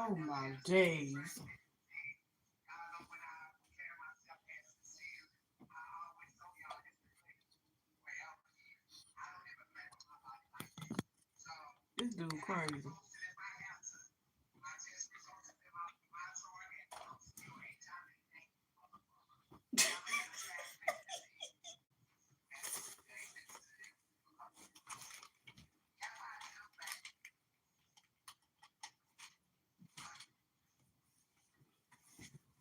Oh my days. This dude crazy.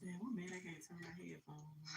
Damn, what man I can't turn my headphones.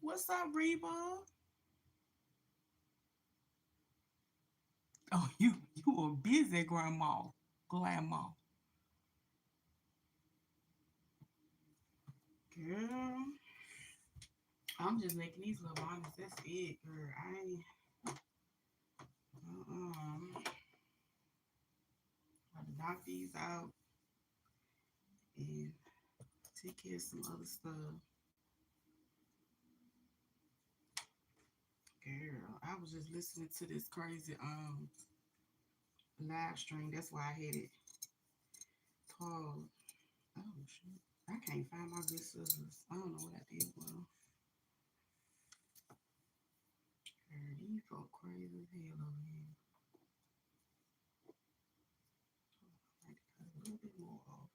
What's up, Reba? Oh, you a busy grandma. Girl, I'm just making these little bonnets. That's it, girl. I ain't. Got to knock these out and take care of some other stuff. Girl, I was just listening to this crazy live stream. That's why I had it paused. Oh shit. I can't find my good scissors. I don't know what I did. Well, girl, these go crazy as hell over here. I might cut a little bit more off.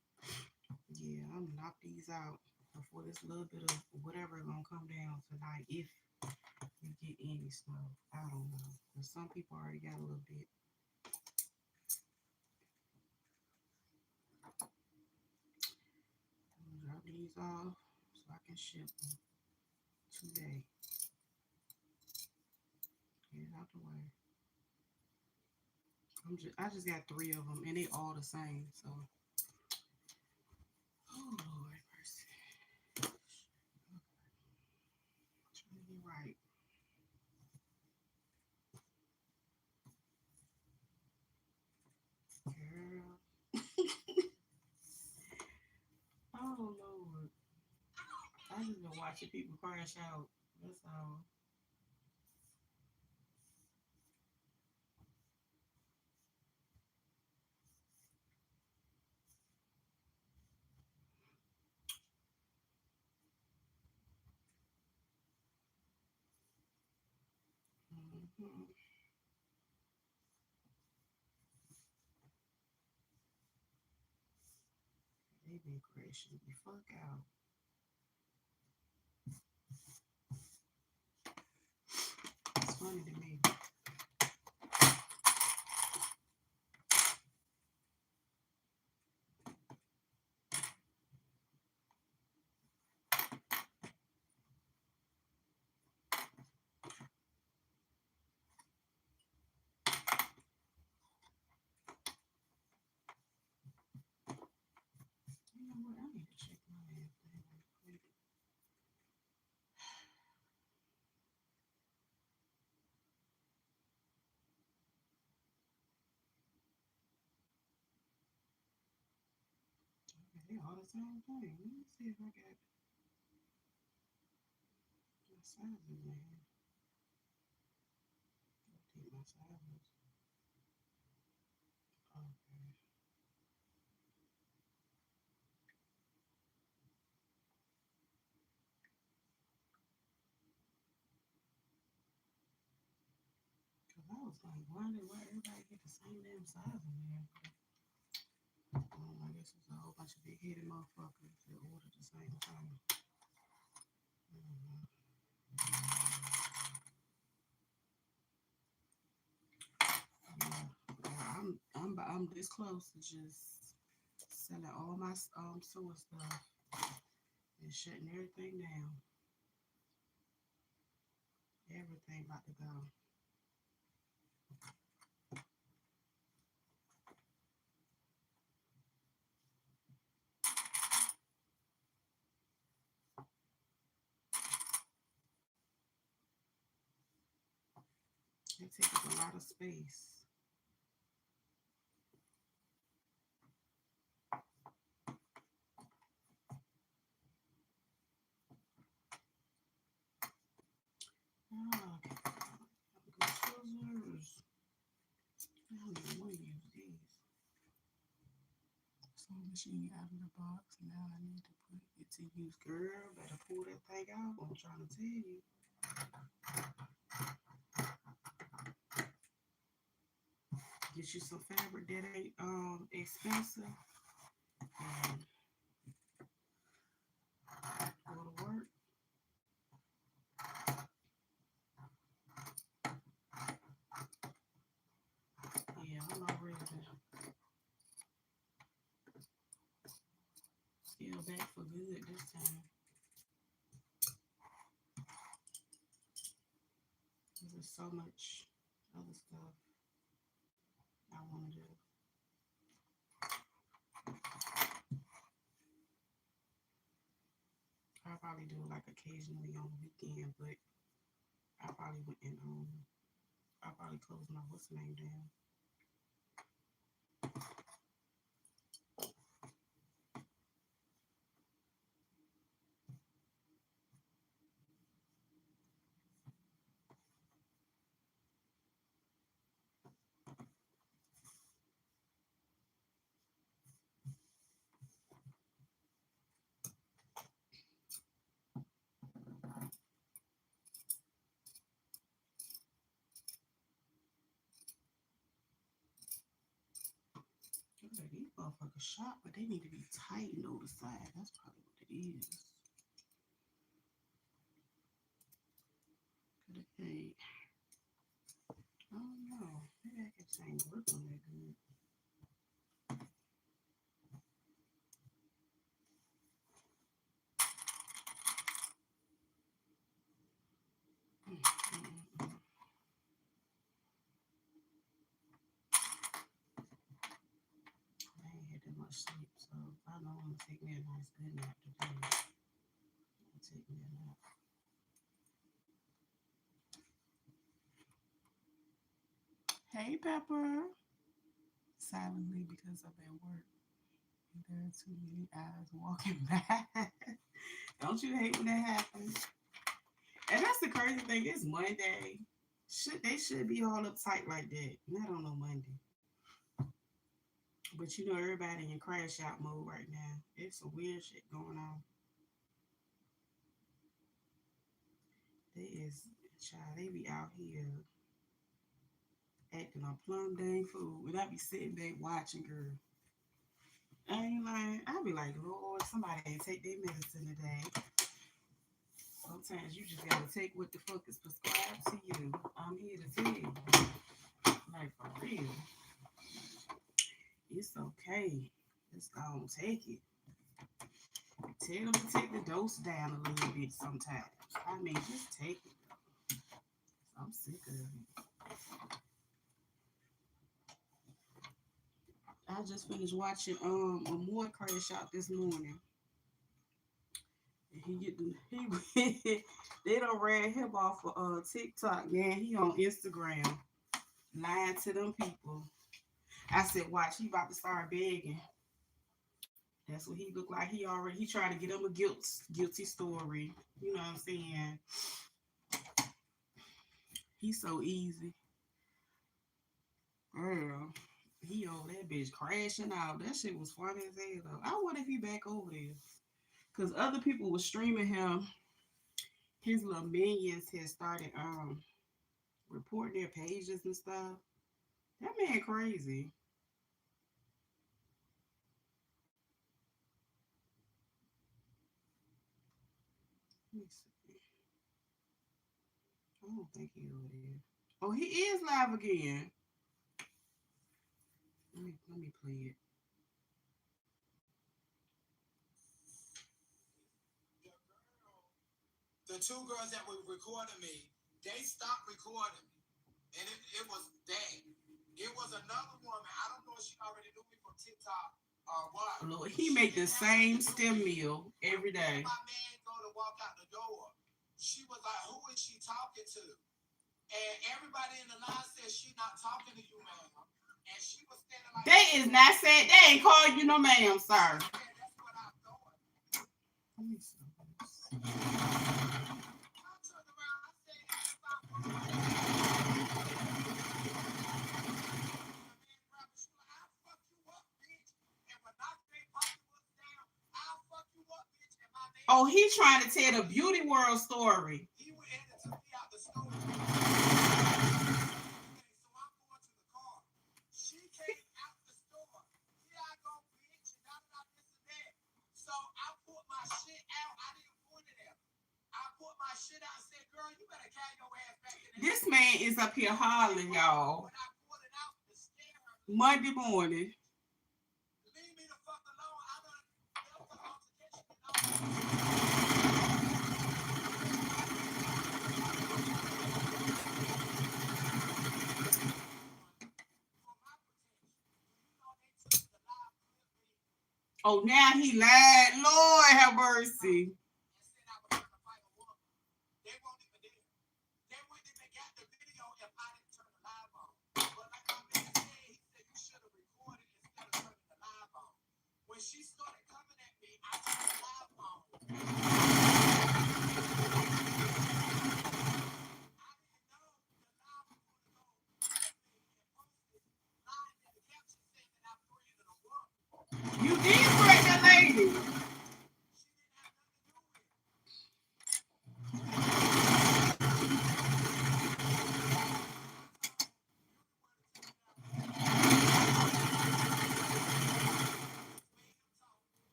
Yeah, I'm gonna knock these out before this little bit of whatever gonna come down tonight. If you get any snow, I don't know. Because some people already got a little bit. I'm gonna drop these off so I can ship them today. Get it out the way. I just got 3 of them and they all the same. So, oh Lord mercy. Trying to get right. Girl. Oh Lord. I just been watching people crash out. That's all. Mm-hmm. They been crashing the fuck out. It's funny to me. You know what? I need to check my damn thing right quick. Okay, they all the same thing. Let me see if I got my sizes in here. Update my sizes. Okay. Cause I was like wondering why everybody get the same damn size in there. I guess it's a whole bunch of big headed motherfuckers that ordered the same thing. Mm-hmm. Yeah, I'm this close to just selling all my sewer stuff and shutting everything down. Everything about to go. It takes up a lot of space. Oh, okay. Good scissors. I don't even want to use these. So machine out of the box. Now I need to put it to use. Girl, better pull that thing out. I'm trying to tell you. Get you some fabric that ain't expensive and go to work. Yeah, I'm already still back for good this time. There's so much other stuff I want to do. I probably do it like occasionally on the weekend, but I probably went and I probably closed my what's the name down. Okay, these motherfuckers shot, but they need to be tightened on the side. That's probably what it is. Okay. I don't know. Maybe I can change work on that good. I ain't had that much sleep, so I know I'm gonna take me a nice good nap today. I'm gonna take me a nap. Hey, Pepper. Silently because I'm at work. There are too many eyes walking by. Don't you hate when that happens? And that's the crazy thing. It's Monday. They should be all uptight like that. Not on no Monday. But you know everybody in crash out mode right now. It's some weird shit going on. They is child, they be out here acting a plum dang fool. And I be sitting back watching, girl. I ain't lying. I be like, Lord, somebody ain't take their medicine today. Sometimes you just gotta take what the fuck is prescribed to you. I'm here to tell you. Like for real. It's okay. Just don't take it. Tell them to take the dose down a little bit sometimes. I mean, just take it. I'm sick of it. I just finished watching a more crash out this morning. And he get he they done ran him off of TikTok, man. He on Instagram lying to them people. I said, watch, he about to start begging. That's what he looked like. He trying to get him a guilty story. You know what I'm saying? He's so easy. Girl, he on that bitch crashing out. That shit was funny as hell though. I wonder if he back over there. Cause other people were streaming him. His little minions had started reporting their pages and stuff. That man crazy. Let me see. I don't think he over there. Oh, he is live again. Let me play it. The two girls that were recording me, they stopped recording me. And it was that. It was another woman. I don't know if she already knew me from TikTok or what. Lord, he make the same stem meal every day. My man go to walk out the door. She was like, who is she talking to? And everybody in the line said she not talking to you, ma'am. And she was standing like they is not said they ain't calling you no ma'am, sir. Yeah, that's what I thought. Let me see. Oh, he trying to tell the beauty world story. He went in and took me out the store. So I'm going to the car. She came out the store. Here I go, bitch. And this and that. So I put my shit out. I didn't put it out. I put my shit out and said, girl, you better carry your ass back in the This man is up here hollering, y'all. When I pulled it out, the scare Monday morning. Leave me the fuck alone. I done there was an altercation. Oh, now he lied. Lord have mercy. You did correct that lady.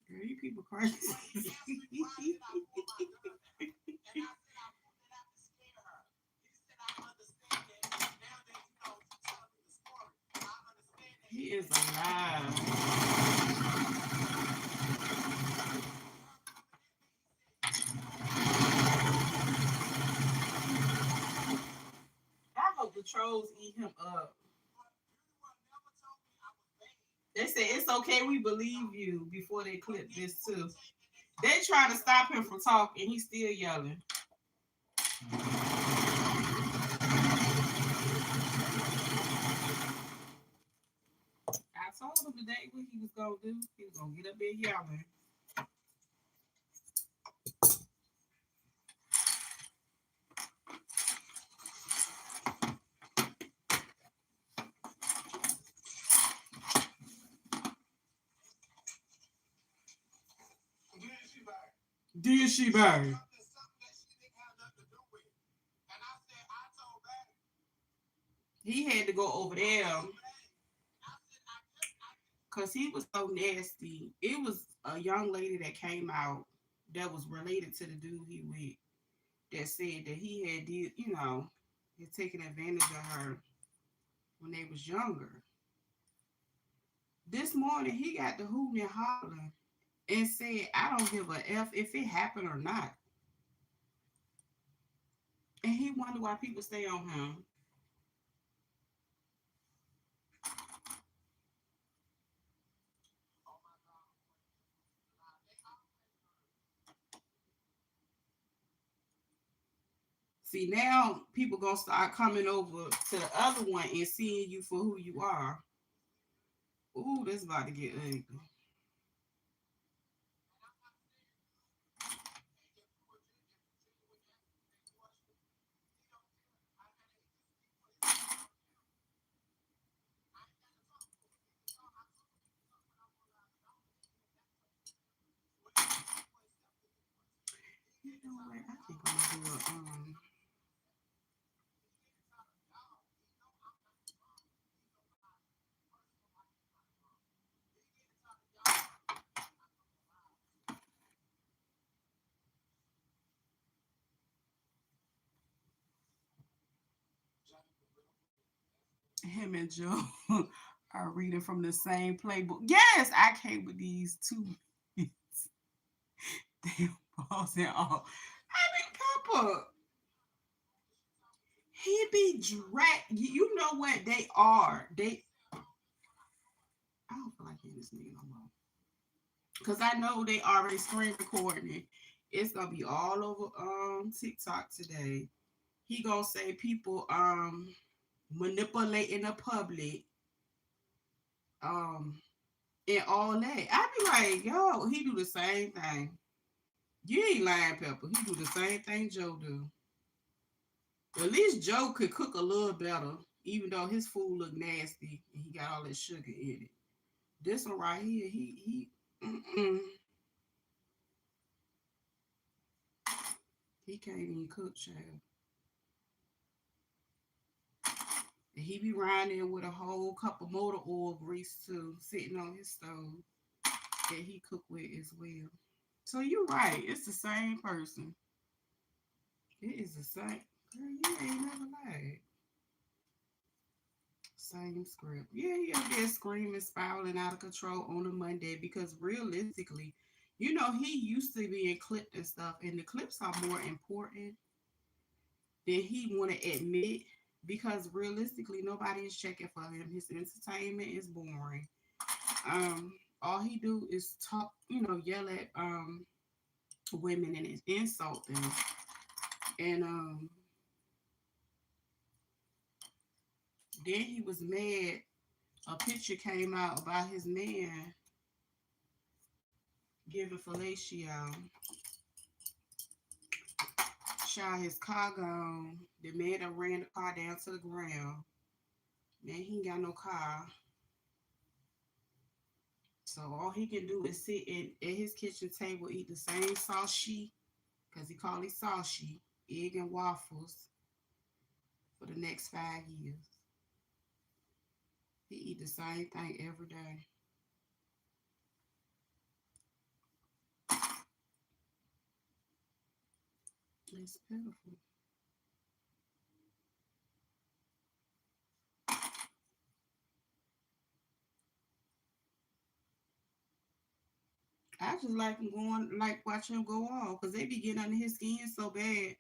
Girl, you people crazy. He is alive. I hope the trolls eat him up. They said it's okay, we believe you before they clip this too. They trying to stop him from talking. He's still yelling. I told him today what he was gonna do. He was gonna get up there yelling. Did she, baby? He had to go over there because he was so nasty. It was a young lady that came out that was related to the dude he with that said that he had did, had taken advantage of her when they was younger. This morning he got the hooting and hollering and said, I don't give a F if it happened or not. And he wondered why people stay on him. See, now people gonna start coming over to the other one and seeing you for who you are. Ooh, this about to get ugly. You know what? I think I'm gonna do a him and Joe are reading from the same playbook. Yes, I came with these two damn balls and all. I mean, Papa, he be drag. You know what they are? I don't feel like hearing this nigga no more. Cause I know they already screen recording it. It's gonna be all over TikTok today. He gonna say people manipulating the public um and all that. I be like, yo, he do the same thing. You ain't lying, Pepper. He do the same thing Joe do. At least Joe could cook a little better, even though his food look nasty and he got all that sugar in it. This one right here, he can't even cook, child. And he be riding there with a whole cup of motor oil grease too, sitting on his stove that he cook with as well. So you're right. It's the same person. It is the same. Girl, you ain't never lied. Same script. Yeah, he up there screaming, spiraling out of control on a Monday because realistically, he used to being clipped and stuff, and the clips are more important than he want to admit. because realistically, nobody is checking for him. His entertainment is boring. All he do is talk, yell at women and insult them. And then he was mad. A picture came out about his man giving fellatio. Shot his car gone. The man that ran the car down to the ground. Man, he ain't got no car. So all he can do is sit at his kitchen table, eat the same sausage, because he called it sausage, egg and waffles for the next 5 years. He eat the same thing every day. It's pitiful. I just like him going, like watching him go on, because they be getting under his skin so bad.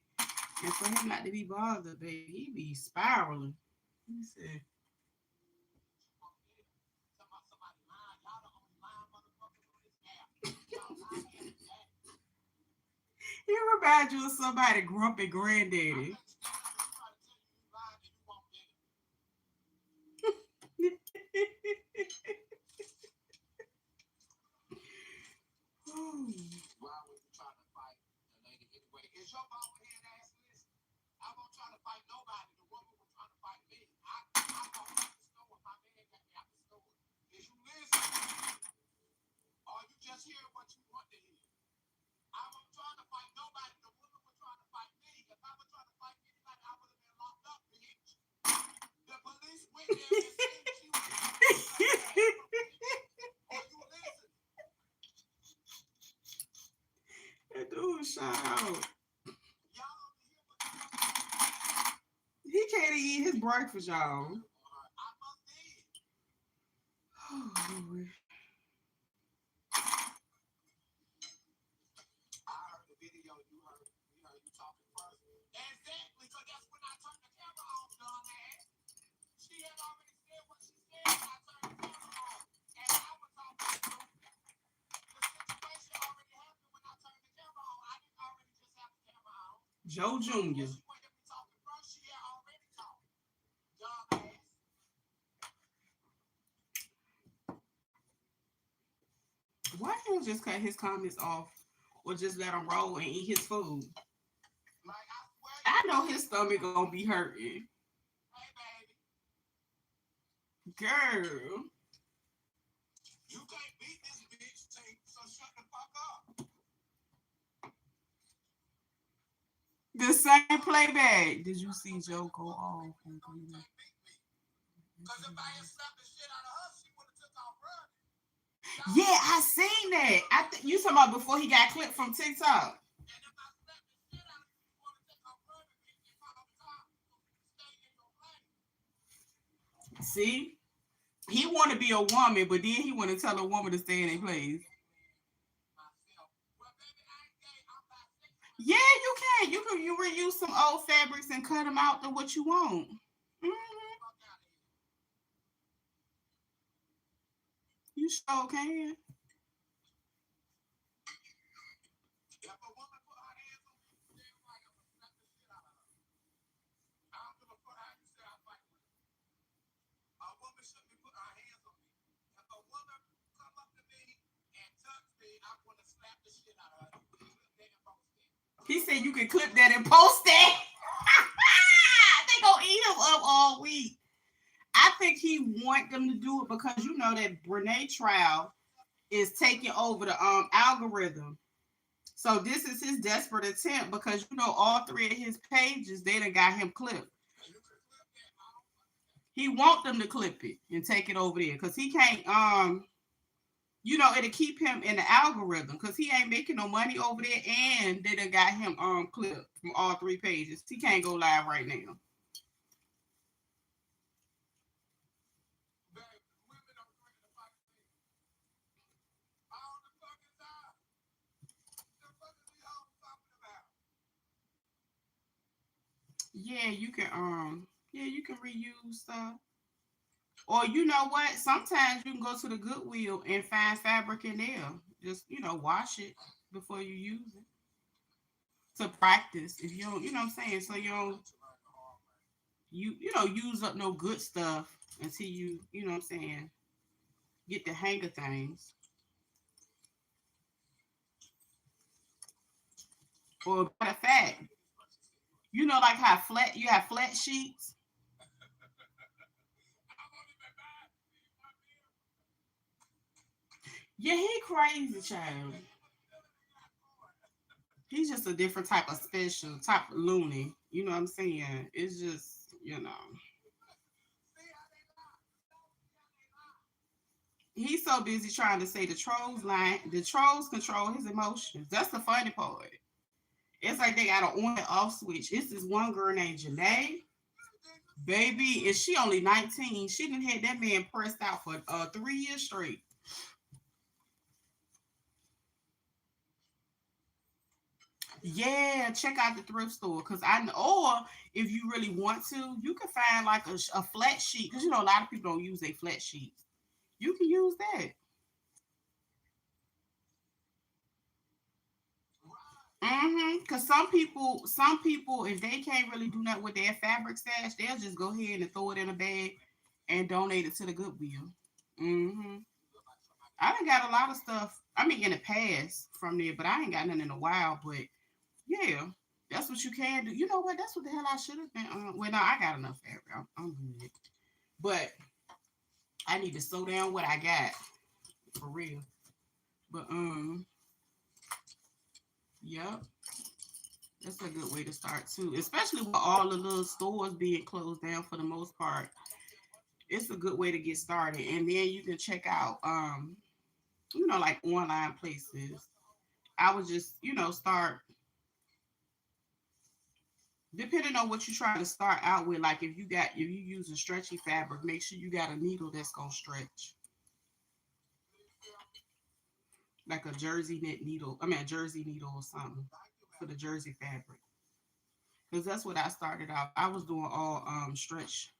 And for him not to be bothered, baby, he be spiraling. He said, he reminds you of somebody grumpy granddaddy. That dude shot out. He can't eat his breakfast, y'all. Oh, Joe Jr. Why can't he just cut his comments off or just let him roll and eat his food? I know his stomach gonna be hurting. Girl. The same playback. Did you see Joe go off? Yeah, I seen that. You talking about before he got clipped from TikTok? See, he want to be a woman, but then he want to tell a woman to stay in a place. Yeah, you can. You reuse some old fabrics and cut them out to what you want. Hmm. You sure can. He said you can clip that and post that. They gonna eat him up all week. I think he want them to do it because you know that Brene trial is taking over the algorithm. So this is his desperate attempt because you know all three of his pages they done got him clipped. He want them to clip it and take it over there because he can't it'll keep him in the algorithm because he ain't making no money over there and they done got him clipped from all three pages. He can't go live right now. Yeah, you can Yeah, you can reuse stuff. Or you know what? Sometimes you can go to the Goodwill and find fabric in there. Just wash it before you use it to practice. If you don't, what I'm saying, so you don't use up no good stuff until what I'm saying, get the hang of things. Or matter of fact, like how flat you have flat sheets. Yeah, he crazy child. He's just a different type of special type of loony. You know what I'm saying? It's just he's so busy trying to say the trolls line. The trolls control his emotions. That's the funny part. It's like they got an on and off switch. It's this one girl named Janae. Baby, and she only 19. She didn't had that man pressed out for 3 years straight. Yeah, check out the thrift store because or if you really want to, you can find like a flat sheet because a lot of people don't use a flat sheets. You can use that. Because some people, if they can't really do nothing with their fabric stash, they'll just go ahead and throw it in a bag and donate it to the Goodwill. Mm-hmm. I done got a lot of stuff. I mean, in the past from there, but I ain't got nothing in a while. But yeah, that's what you can do. You know what? That's what the hell I should have been. Well, no, I got enough fabric. I'm good. But I need to slow down what I got for real. But yep, that's a good way to start too. Especially with all the little stores being closed down for the most part. It's a good way to get started, and then you can check out like online places. I would just start depending on what you're trying to start out with. Like if you use a stretchy fabric, make sure you got a needle that's gonna stretch, like a jersey knit needle. I mean a jersey needle or something for the jersey fabric. Because that's what I started out. I was doing all stretch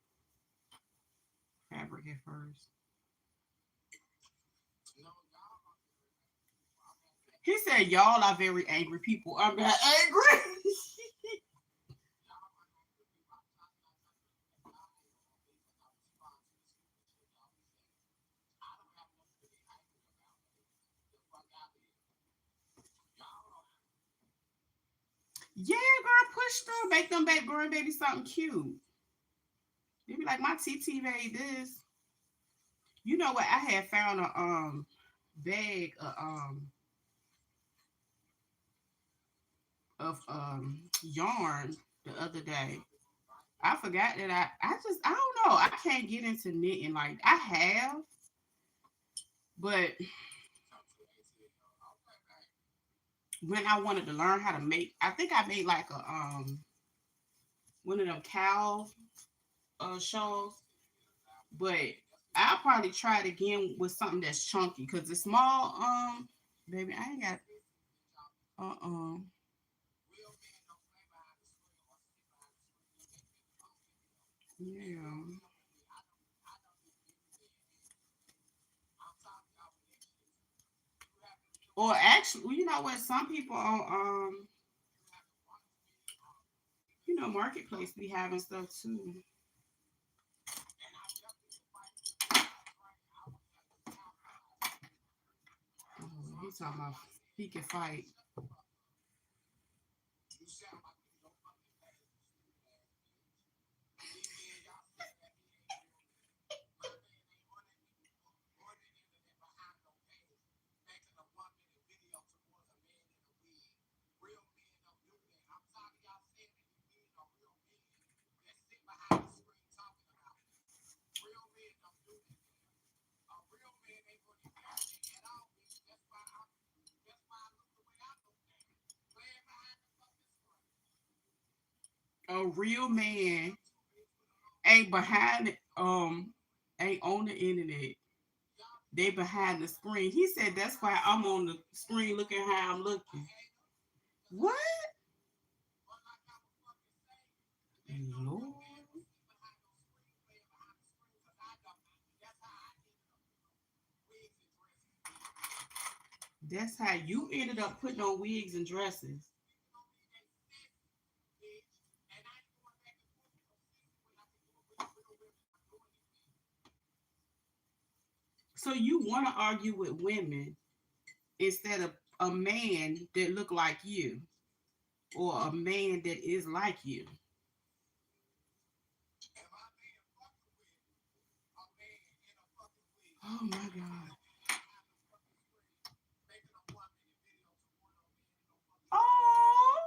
fabric at first. He said y'all are very angry people. I'm not angry. Yeah, girl, push through. Make them baby grandbaby something cute. They be like, my TT made this. You know what? I had found a bag of yarn the other day. I forgot that I don't know. I can't get into knitting like I have, but when I wanted to learn how to make, I think I made like a one of them cow shawls, but I'll probably try it again with something that's chunky because the small baby I ain't got uh yeah. Or actually, you know what? Some people on marketplace be having stuff too. He's talking about he can fight. A real man ain't behind it, ain't on the internet. They behind the screen. He said that's why I'm on the screen looking how I'm looking. What? Lord. That's how you ended up putting on wigs and dresses. So you want to argue with women instead of a man that look like you or a man that is like you. Oh my God. Oh,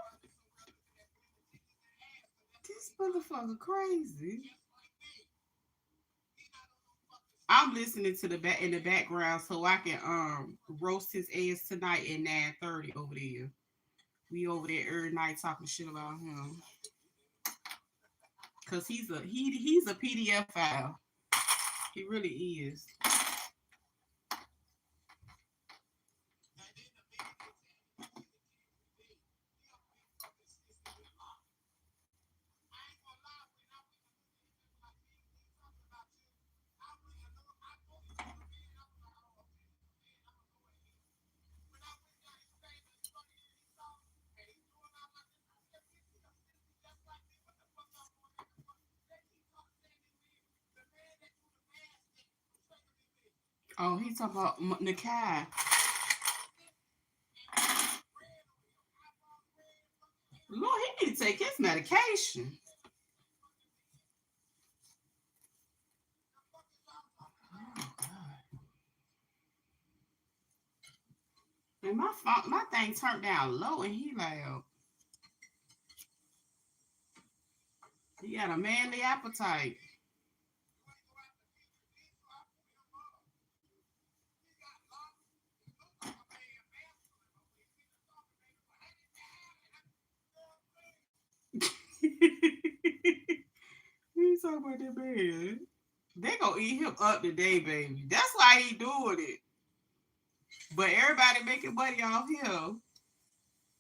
this motherfucker crazy. I'm listening to the back in the background so I can roast his ass tonight at 9:30 over there. We over there every night talking shit about him. Cause he's a PDF file. He really is. Oh, he talking about Nakai. Lord, he need to take his medication. And my thing turned down low and he loud. He had a manly appetite. He's talking about that man. They gonna eat him up today, baby. That's why he doing it. But everybody making money off him,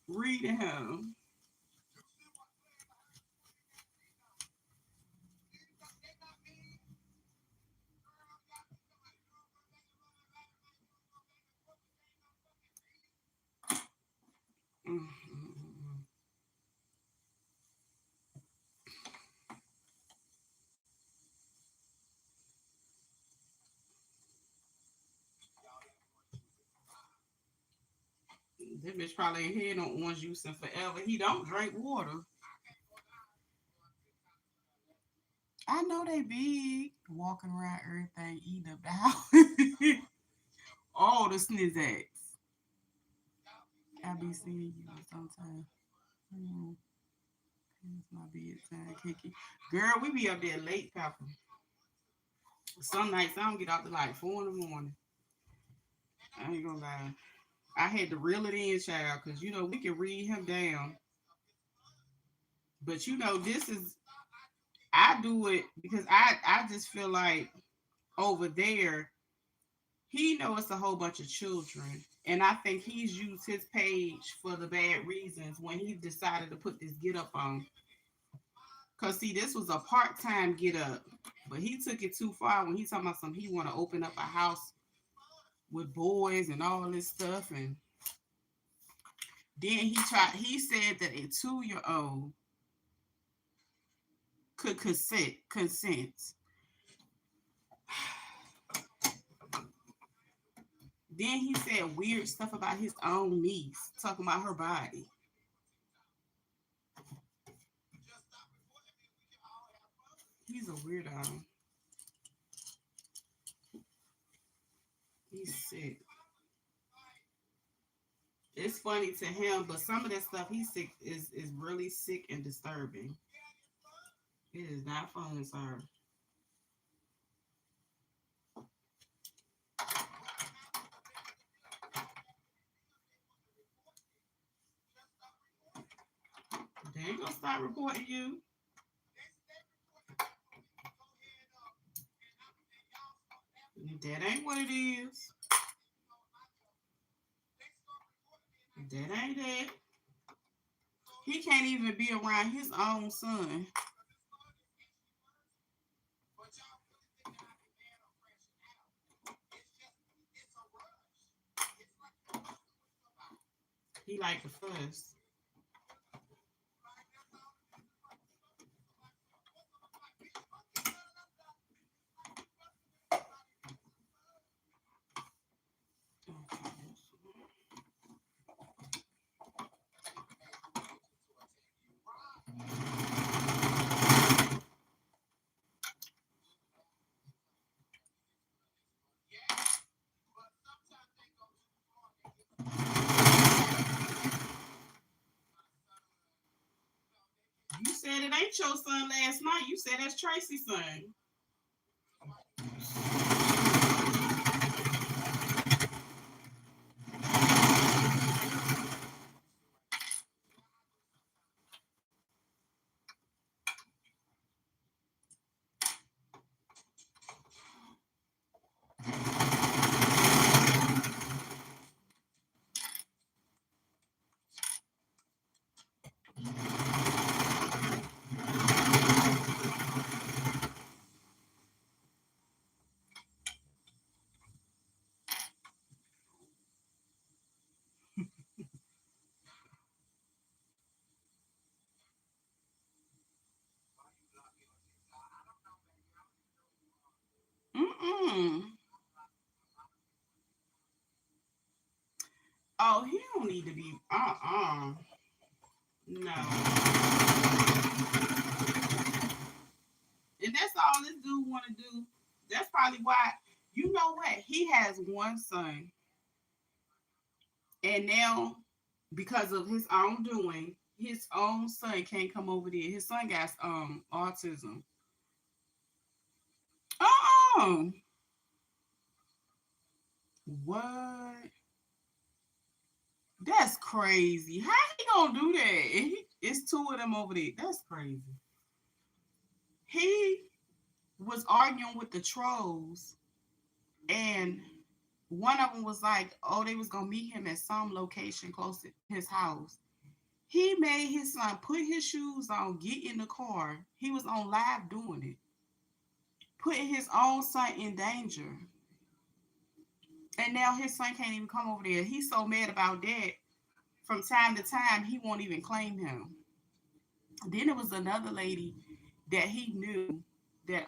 reading him. Mm-hmm. That bitch probably ain't had no orange juice in forever. He don't drink water. I know they big, walking around everything, eating about all the snizzats. I be seeing you sometimes. Mm, it's my bedtime, Kiki. Girl, we be up there late, Papa. Some nights I don't get out to like 4 in the morning. I ain't gonna lie. I had to reel it in, child, because you know we can read him down. But you know, this is I do it because I just feel like over there he knows it's a whole bunch of children. And I think he's used his page for the bad reasons when he decided to put this get up on. Cause see, this was a part-time get up, but he took it too far when he talking about some he want to open up a house with boys and all this stuff. And then he said that a 2-year old could consent. Then he said weird stuff about his own niece, talking about her body. He's a weirdo. He's sick. It's funny to him, but some of that stuff he's sick is really sick and disturbing. It is not funny, sir. They ain't gonna stop reporting you. That ain't what it is. That ain't it. He can't even be around his own son. He like the fuss. You said it ain't your son last night. You said that's Tracy's son. Mm-mm. Oh, he don't need to be. No. And that's all this dude want to do. That's probably why. You know what? He has one son, and now because of his own doing, his own son can't come over there. His son got autism. Oh, what? That's crazy. How he gonna do that? It's two of them over there. That's crazy. He was arguing with the trolls, and one of them was like, "Oh, they was gonna meet him at some location close to his house." He made his son put his shoes on, get in the car. He was on live doing it, putting his own son in danger. And now his son can't even come over there. He's so mad about that. From time to time, he won't even claim him. Then there was another lady that he knew that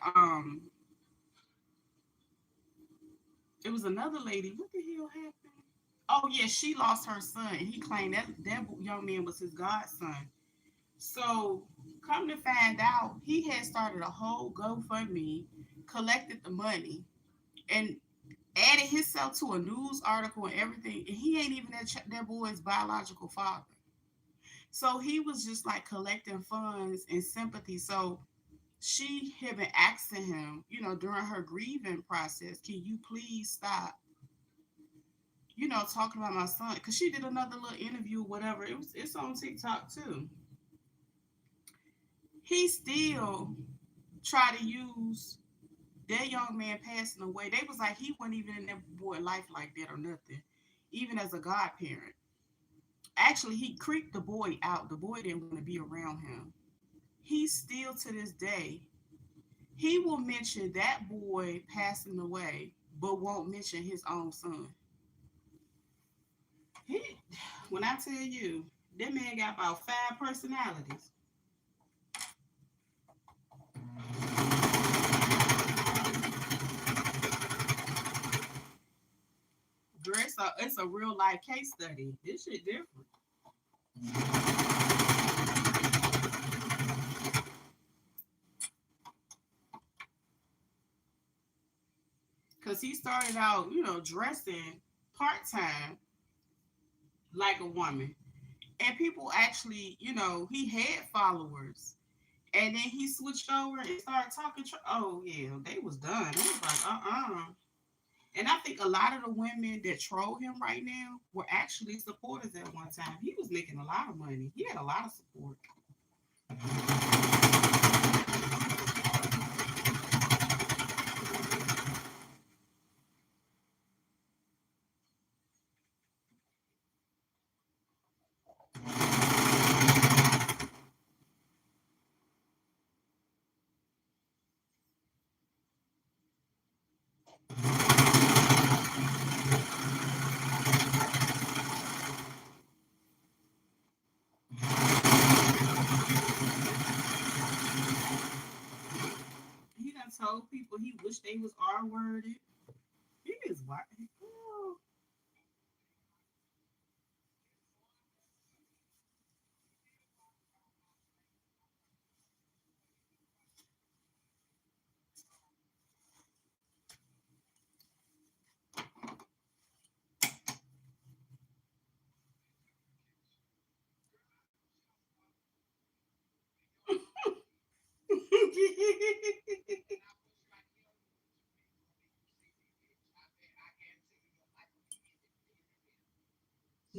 it was another lady. What the hell happened? Oh yeah, she lost her son. He claimed that young man was his godson. So come to find out, he had started a whole GoFundMe, collected the money, and added himself to a news article and everything. And he ain't even that boy's biological father. So he was just like collecting funds and sympathy. So she had been asking him, during her grieving process, can you please stop, talking about my son? Because she did another little interview, whatever. It's on TikTok too. He still tried to use that young man passing away. They was like he wasn't even in that boy life like that or nothing, even as a godparent. Actually, he creeped the boy out. The boy didn't want to be around him. He still to this day, he will mention that boy passing away, but won't mention his own son. He, when I tell you, that man got about 5 personalities. Girl, it's a real life case study. This shit different. Cause he started out, dressing part time like a woman, and people actually, he had followers, and then he switched over and started talking. Oh yeah, they was done. They was like, And I think a lot of the women that troll him right now were actually supporters at one time. He was making a lot of money. He had a lot of support. he wish they was R worded. He is white. Oh.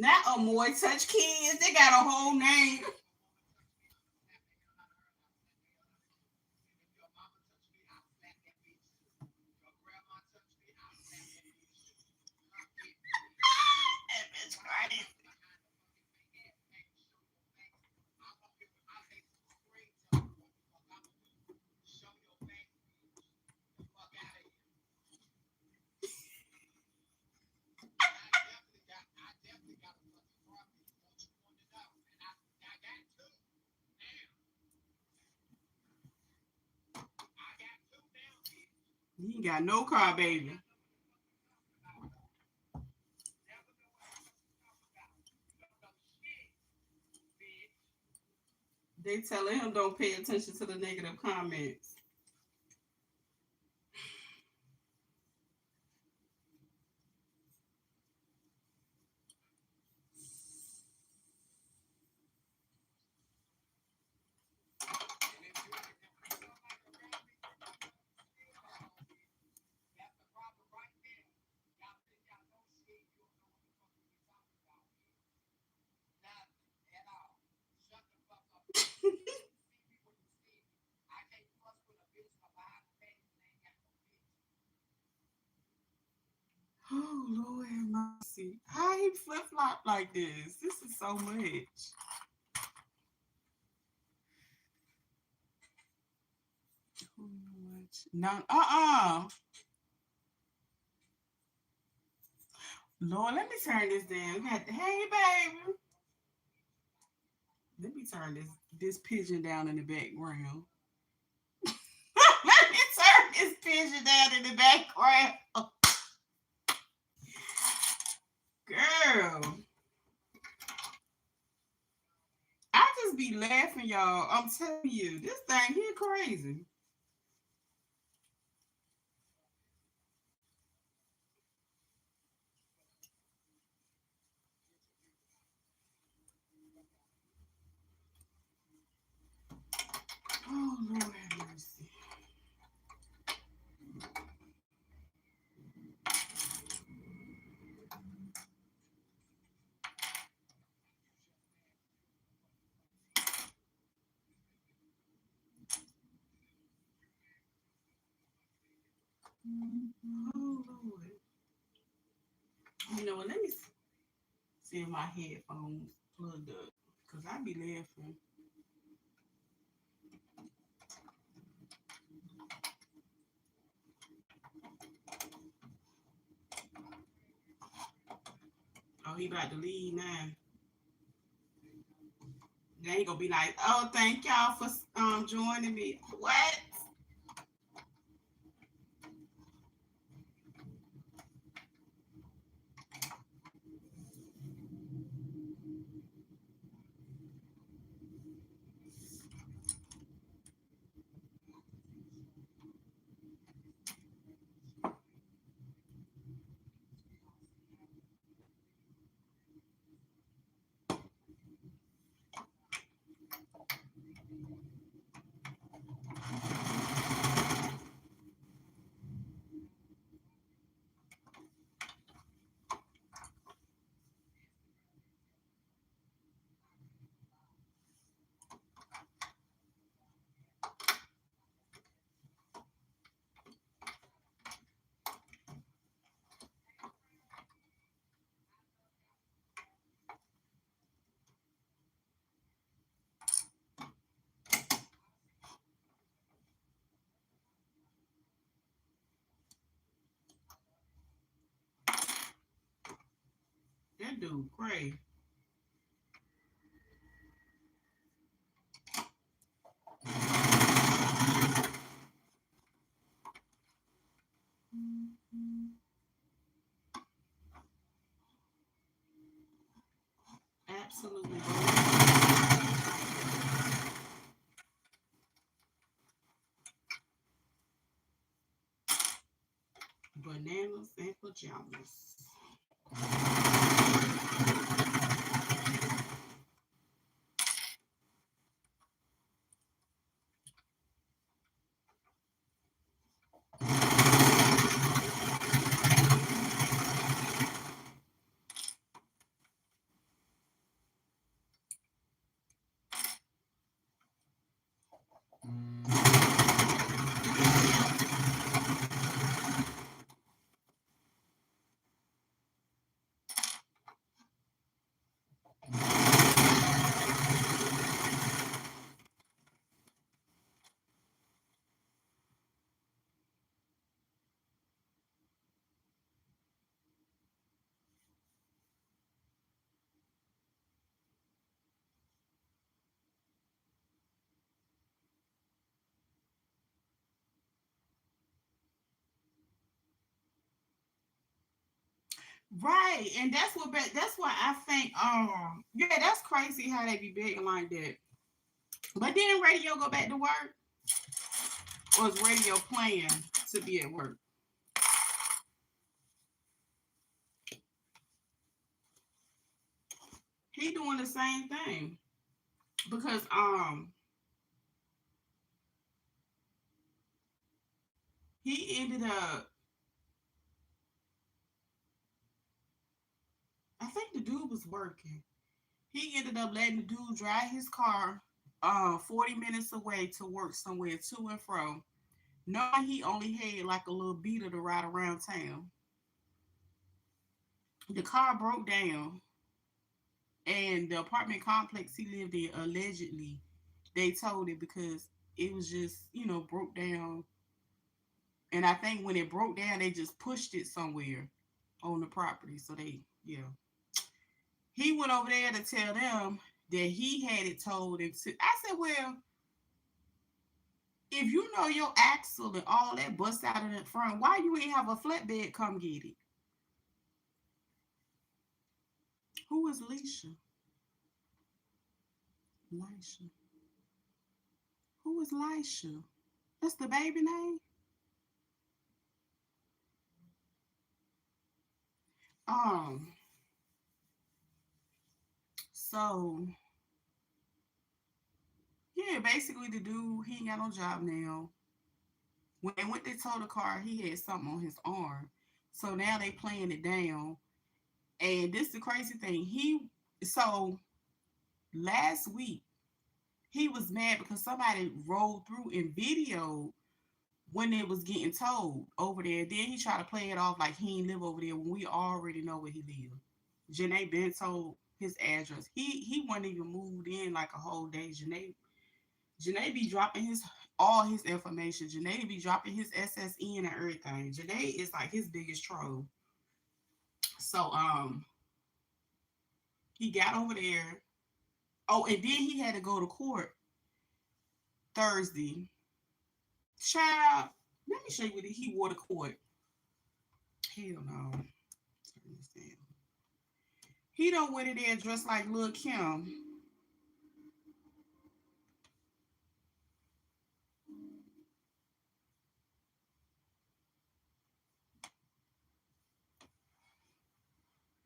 Not a more touch kids. They got a whole name. That bitch crazy. He ain't got no car, baby. They telling him don't pay attention to the negative comments. Oh Lord have mercy. How he flip flop like this? This is so much. Too much. No, Lord, let me turn this down. Hey baby. Let me turn this pigeon down in the background. Let me turn this pigeon down in the background. Girl. I just be laughing, y'all. I'm telling you, this thing here crazy. Oh Lord have mercy. Oh Lord. You know what? Let me see if my headphones plugged up. Cause I be laughing. Oh, he about to leave now. They ain't gonna be like, oh, thank y'all for joining me. What? That dude crazy. absolutely bananas and pajamas. Right, and that's why I think yeah, that's crazy how they be begging like that. But didn't radio go back to work, or is radio playing to be at work? He doing the same thing because he ended up. I think the dude was working. He ended up letting the dude drive his car 40 minutes away to work somewhere to and fro, knowing he only had like a little beater to ride around town. The car broke down, and the apartment complex he lived in allegedly they told it because it was just broke down, and I think when it broke down they just pushed it somewhere on the property. So they, yeah, he went over there to tell them that he had it told. And I said, well, if you know your axle and all that bust out in the front, why you ain't have a flatbed come get it? Who is Leisha? Lisha. Who is Lisha? That's the baby name. Um. So yeah, basically the dude he ain't got no job now. When they went to tow the car, he had something on his arm. So now they playing it down. And this is the crazy thing. So last week he was mad because somebody rolled through and videoed when it was getting towed over there. Then he tried to play it off like he ain't live over there when we already know where he live. Janae been told his address. He wasn't even moved in like a whole day. Janae be dropping his all his information. Janae be dropping his SSN and everything. Janae is like his biggest troll. So he got over there. Oh, and then he had to go to court Thursday. Child, let me show you what he wore to court. Hell no. He don't went in there dressed like Lil Kim.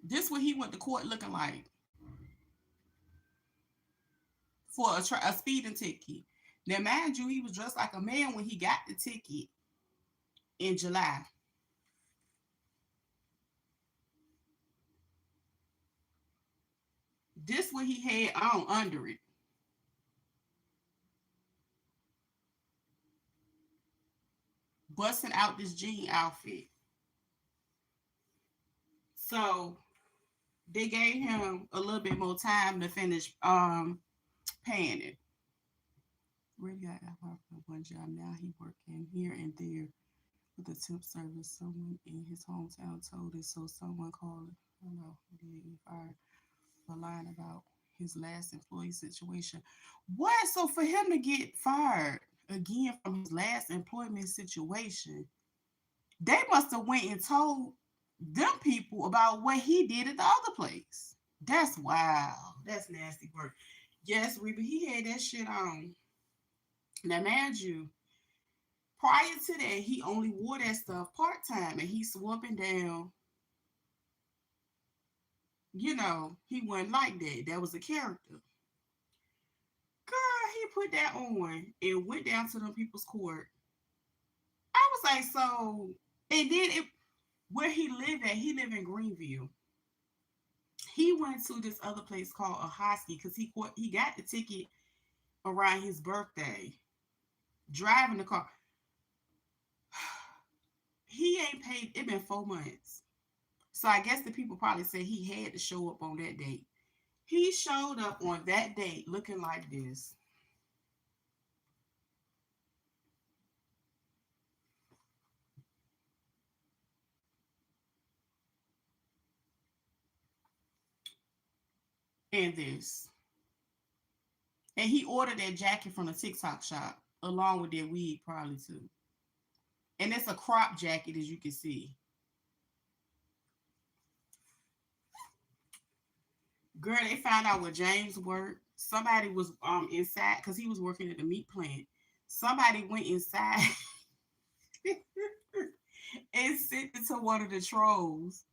This what he went to court looking like for a speeding ticket. Now, mind you, he was dressed like a man when he got the ticket in July. This what he had on under it. Busting out this jean outfit. So they gave him a little bit more time to finish paying it. Really got out for one job. Now he working here and there with a temp service. Someone in his hometown told us, so someone called. I don't know. Did he fired for lying about his last employee situation? What? So for him to get fired again from his last employment situation, they must have went and told them people about what he did at the other place. That's wow. That's nasty work. Yes, Reba, he had that shit on. Now, mind you, prior to that, he only wore that stuff part time, and he swooping down. He wasn't like that. That was a character. Girl, he put that on and went down to them people's court. I was like, so, and then where he lived at, he lived in Greenville. He went to this other place called a Hosky because he got the ticket around his birthday, driving the car. He ain't paid. It been 4 months, so I guess the people probably said he had to show up on that date. He showed up on that date looking like this, and this, and he ordered that jacket from the TikTok shop along with that wig probably too, and it's a crop jacket as you can see. Girl, they found out where James worked. Somebody was inside because he was working at the meat plant. Somebody went inside and sent it to one of the trolls.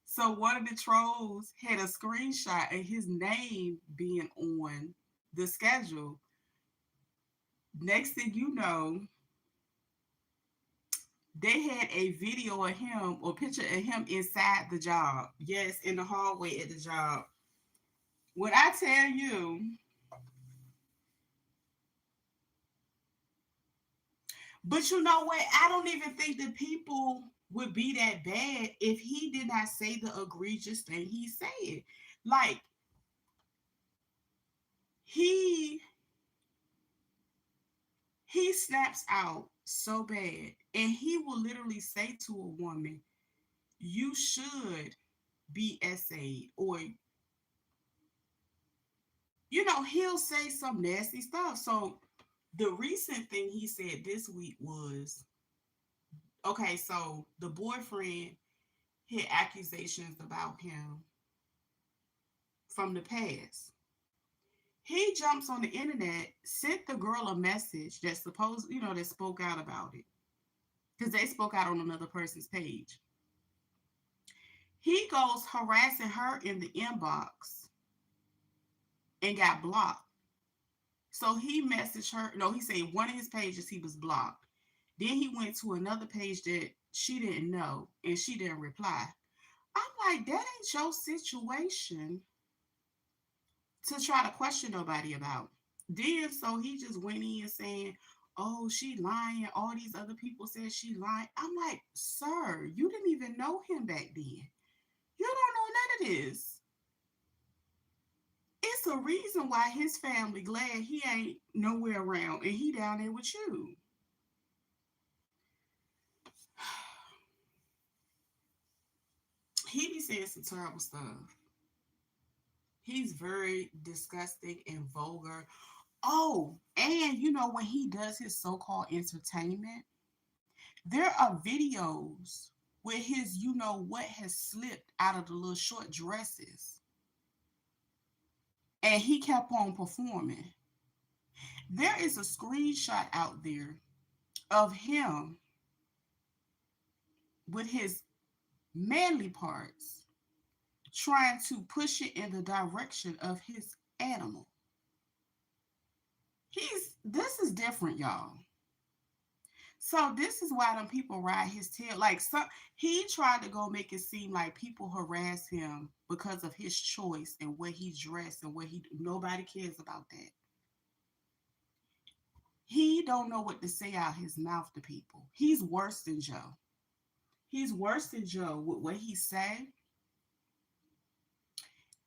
So one of the trolls had a screenshot of his name being on the schedule. Next thing you know, they had a video of him or picture of him inside the job. Yes, in the hallway at the job. When I tell you, but you know what? I don't even think that people would be that bad if he did not say the egregious thing he said. Like he he snaps out so bad, and he will literally say to a woman, "You should be essayed," or he'll say some nasty stuff. So the recent thing he said this week was, okay, so the boyfriend had accusations about him from the past. He jumps on the internet, sent the girl a message that that spoke out about it because they spoke out on another person's page. He goes harassing her in the inbox and got blocked. So he messaged her. No, he said one of his pages he was blocked. Then he went to another page that she didn't know and she didn't reply. I'm like, that ain't your situation to try to question nobody about. Then so he just went in saying, "Oh, she lying. All these other people said she lying." I'm like, "Sir, you didn't even know him back then. You don't know none of this. It's a reason why his family glad he ain't nowhere around and he down there with you." He be saying some terrible stuff. He's very disgusting and vulgar. Oh, and when he does his so-called entertainment, there are videos where his what has slipped out of the little short dresses, and he kept on performing. There is a screenshot out there of him with his manly parts trying to push it in the direction of his animal. This is different, y'all. So this is why them people ride his tail. Like he tried to go make it seem like people harass him because of his choice and where he dressed and nobody cares about that. He don't know what to say out his mouth to people. He's worse than Joe. He's worse than Joe with what he say.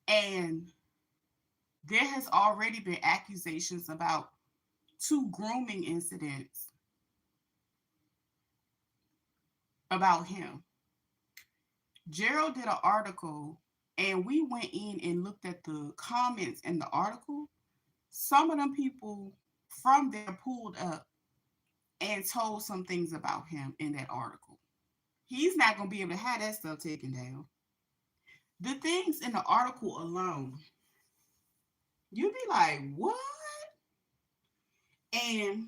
And there has already been accusations about two grooming incidents about him. Gerald did an article and we went in and looked at the comments in the article. Some of them people from there pulled up and told some things about him in that article. He's not going to be able to have that stuff taken down. The things in the article alone, you'd be like, what? And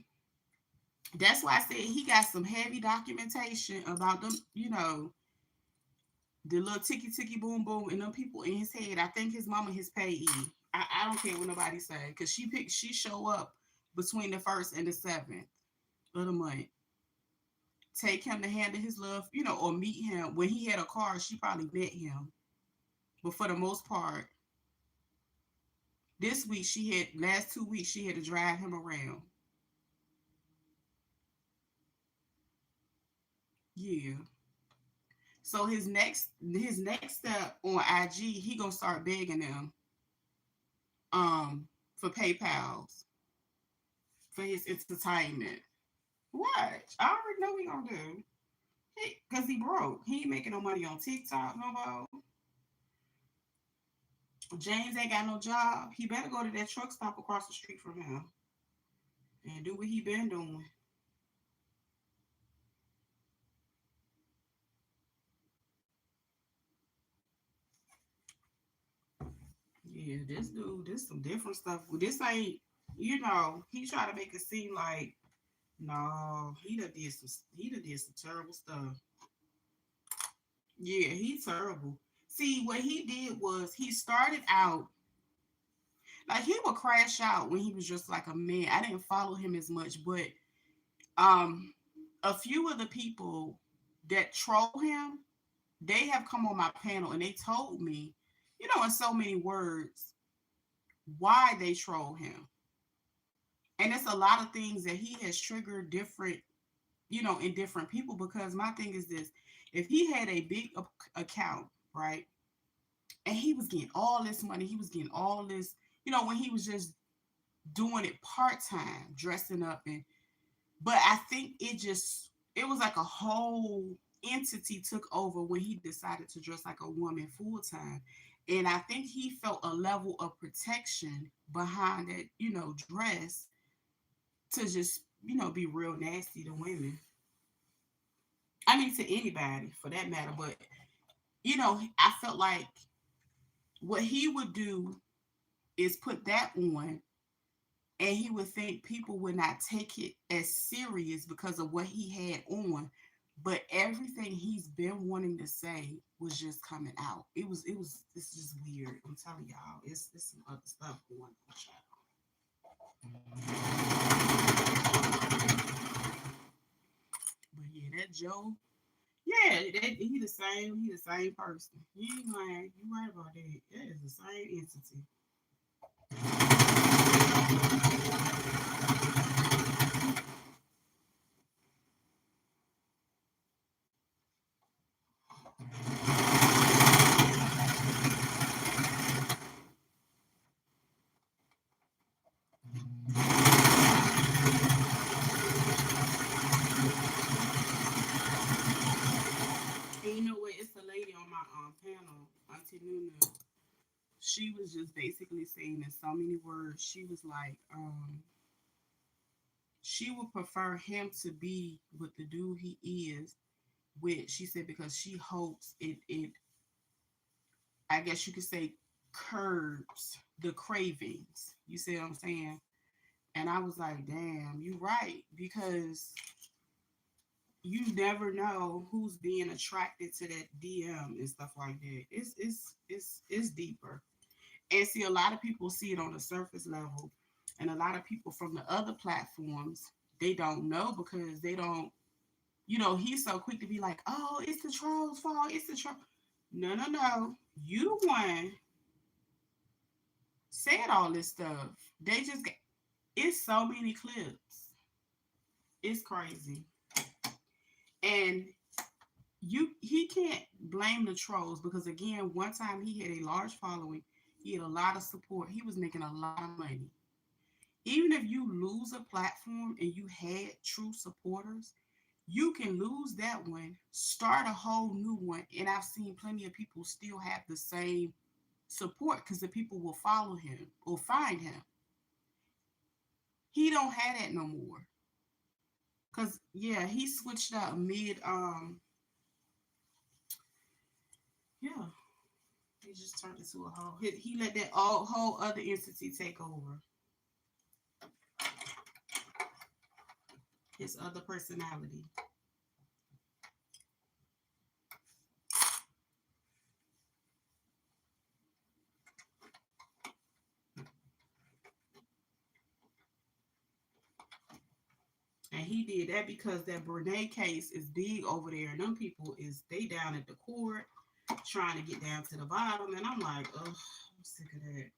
that's why I said he got some heavy documentation about them, the little ticky ticky boom boom and them people in his head. I think his mama his payee. I don't care what nobody say, because she show up between the 1st and the 7th of the month. Take him to handle his love, or meet him. When he had a car, she probably met him. But for the most part, this week last 2 weeks, she had to drive him around. Yeah. So his next step on IG, he gonna start begging them for PayPal's for his entertainment. What? I already know what he gonna do. Cause he broke. He ain't making no money on TikTok no more. James ain't got no job. He better go to that truck stop across the street from him and do what he been doing. Yeah, this dude, this some different stuff. This ain't, he try to make it seem like, no, he done did some terrible stuff. Yeah, he's terrible. See, what he did was he started out like he would crash out when he was just like a man. I didn't follow him as much, but um, a few of the people that troll him, they have come on my panel and they told me, in so many words, why they troll him. And it's a lot of things that he has triggered different, in different people. Because my thing is this: if he had a big account, right, and he was getting all this money, he was getting all this, when he was just doing it part time, dressing up, but I think it was like a whole entity took over when he decided to dress like a woman full time. And I think he felt a level of protection behind that, dress, to just, be real nasty to women. I mean, to anybody for that matter. But, I felt like what he would do is put that on, and he would think people would not take it as serious because of what he had on. But everything he's been wanting to say was just coming out. It's just weird. I'm telling y'all, it's some other stuff going on, but yeah, that Joe, yeah, he the same person. You ain't lying. You right about that. That is the same entity. And you know what? It's a lady on my panel, Auntie Nunu. She was just basically saying in so many words. She was like, she would prefer him to be with the dude he is with. She said because she hopes it, I guess you could say, curbs the cravings. You see what I'm saying? And I was like, damn, you right, because you never know who's being attracted to that DM and stuff like that. It's deeper. And see, a lot of people see it on the surface level, and a lot of people from the other platforms, they don't know, because they don't, he's so quick to be like, oh, it's the trolls' fault. It's the troll. No, no, no. You the one said all this stuff. They just got, it's so many clips. It's crazy. And he can't blame the trolls, because again, one time he had a large following, he had a lot of support, he was making a lot of money. Even if you lose a platform and you had true supporters, you can lose that one, start a whole new one. And I've seen plenty of people still have the same support, because the people will follow him or find him. He don't have that no more. Cause yeah, he switched up mid yeah, He just turned into a whole. He let that whole other entity take over his other personality. And he did that because that Brene case is big over there, and them people is they down at the court trying to get down to the bottom. And I'm like, ugh, I'm sick of that.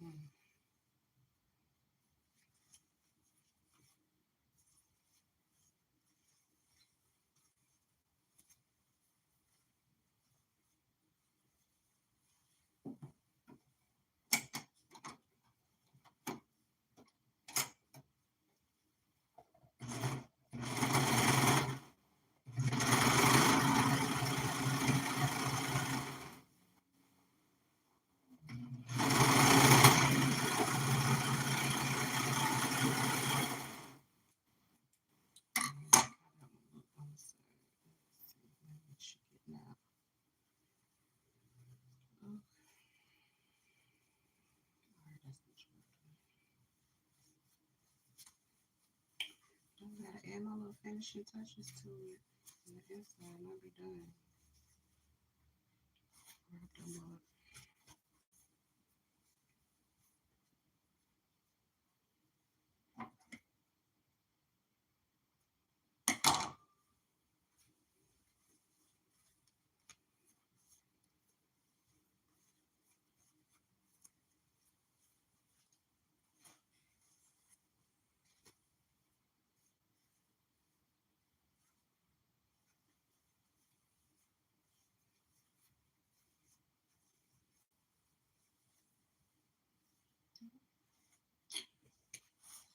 Mm. I gotta add my little finishing touches to it. On the inside, and I'll be done. Rub them up.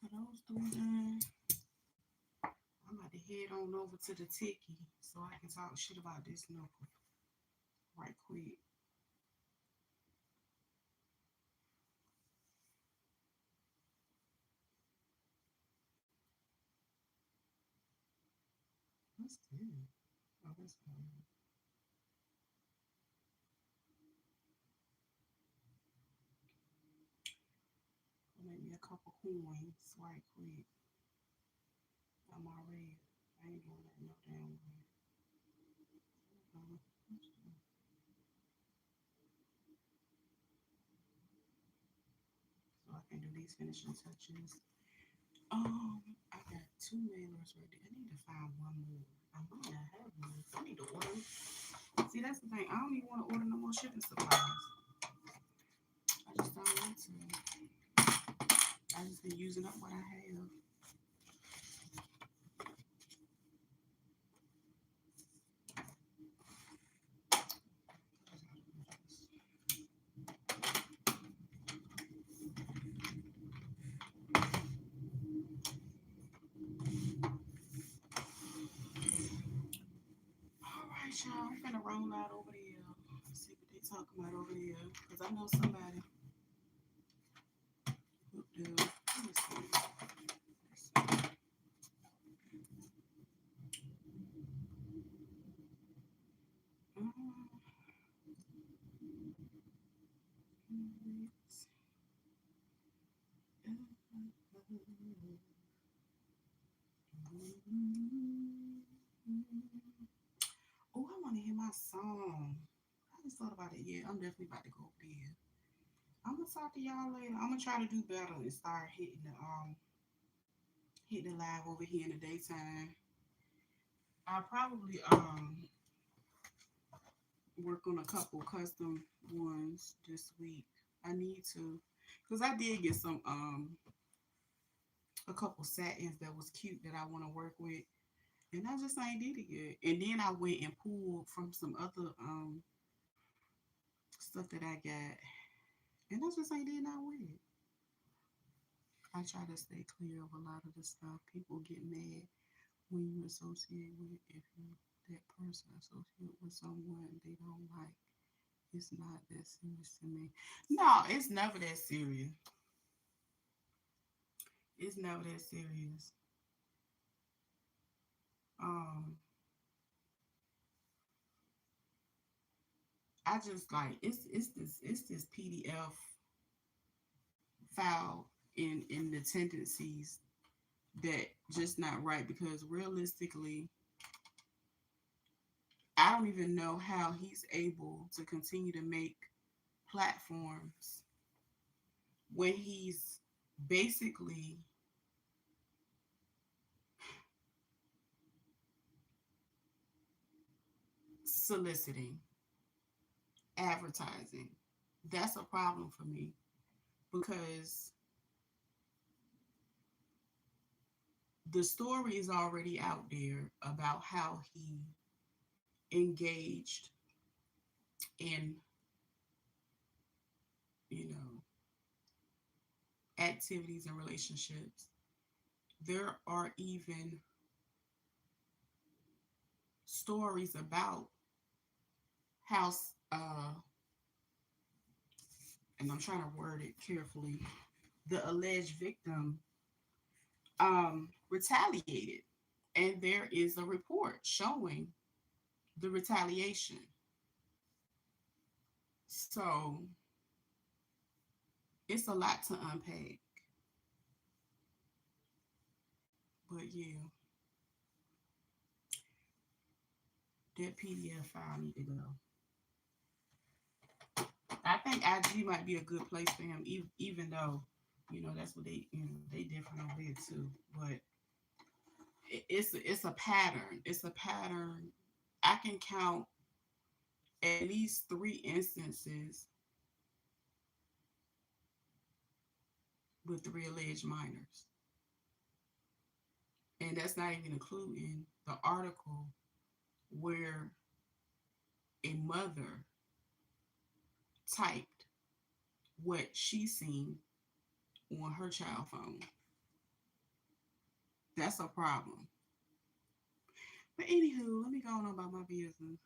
So those three done. I'm about to head on over to the Tiki so I can talk shit about this knuckle right quick. What's this? Oh, that's good. Make me a couple coins right quick. I'm already. I ain't doing that no damn way. So I can do these finishing touches. I got two mailers right there. I need to find one more. I might not have one. I need to order. See, that's the thing. I don't even want to order no more shipping supplies. I just don't want to. I just been using up what I have. All right, y'all. I'm gonna roll out over there. See what they talking about over there. Cause I know somebody who do. Let me see. Oh, I want to hear my song. I just thought about it. Yeah, I'm definitely about to go over there. I'm gonna talk to y'all later. I'm gonna try to do better and start hitting the live over here in the daytime. I'll probably work on a couple custom ones this week. I need to, cause I did get some a couple satins that was cute that I want to work with, and I just ain't did it yet. And then I went and pulled from some other stuff that I got, and I just ain't did not with it. I try to stay clear of a lot of the stuff. People get mad when you associate with, if you that person associate with someone they don't like. It's not that serious to me. No, it's never that serious. It's never that serious. Um, I just like it's this PDF file in the tendencies that just not right, because realistically, I don't even know how he's able to continue to make platforms when he's basically soliciting, advertising. That's a problem for me, because the story is already out there about how he engaged in, you know, activities and relationships. There are even stories about how, and I'm trying to word it carefully, the alleged victim retaliated, and there is a report showing the retaliation. So it's a lot to unpack, but yeah, that PDF file need to go. I think IG might be a good place for him, even though, that's what they different over there too. But it's a pattern. It's a pattern. I can count at least three instances with three alleged minors, and that's not even including the article where a mother typed what she seen on her child phone. That's a problem. But anywho, let me go on about my business.